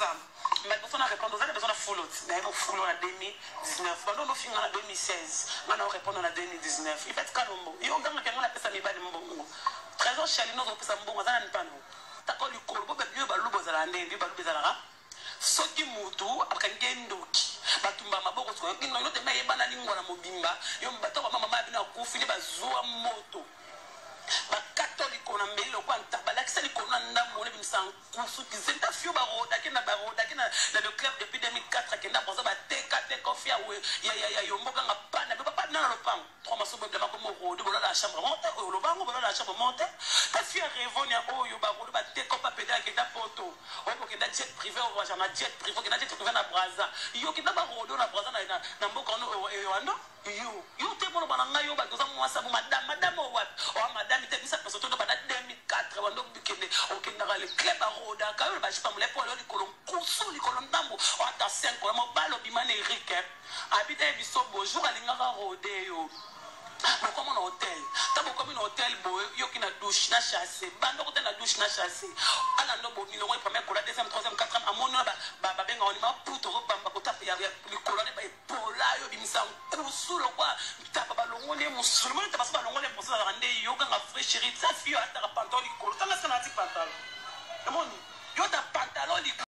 ça. Mais besoin de répondre, vous avez besoin de full out. Mais il full en 2019. Quand on finit en 2016, on répond en 2019. Il fait calombo. Il y a un gars qui a fait ça, mais il mbongo. Trésor chalino on peut ça mbongo, ça n'a pas non. T'as quoi du col, vous pouvez bien baloubo za la ndé, baloubo za la. Soki mutu après ngendoki. Batumba maboko so. Ino no te maye bana lingwa na mobimba. Yo mbato ba mama bina kufini bazua moto. Ba catholique on a mbeli lo kwanta balakisa likona ndamone bimsan kusu kizenta fio baroda kena baroda kena le club depuis 2004 kena boza ba teka ofia we ya yomboka ngapana be papa na lo pam trois maso be ma comme rodo bola la chambre monte o lo bango bola la chambre monte ta fia revonia o yo barodo ba teka pa peda keta poto o ko kena jet privé o wa jana jet privé kena jet privé na braza yo kena barodo na braza na mboka no ewando yo te bono bana ngayo ba koza mwasa bu madame o wat o madame te bisa peso to ba 2004 wando bikende o kenda le club aroda ka yo ba jipa mule po lo likolo kusu likolo ndambo o ata 5 ko mo balo bimane Eric habite biso bonjour alinga ka rode yo mais comme un hôtel tabo comme un hôtel bo yo ki na douche na chasse bando ko na douche na chasse ala ndo bo milongo premier ko la deuxième troisième quatrième amona ba benga on ma puto ko bamba ko tape ya likolo ne ba pola yo bimisa kusu lo kwa tapa balongo ne musulman tapa balongo ne posa la rande yo ka fraîchir ça fio ata pantalon likolo tanga sana ti pantalon. Emoni yo ta pantalon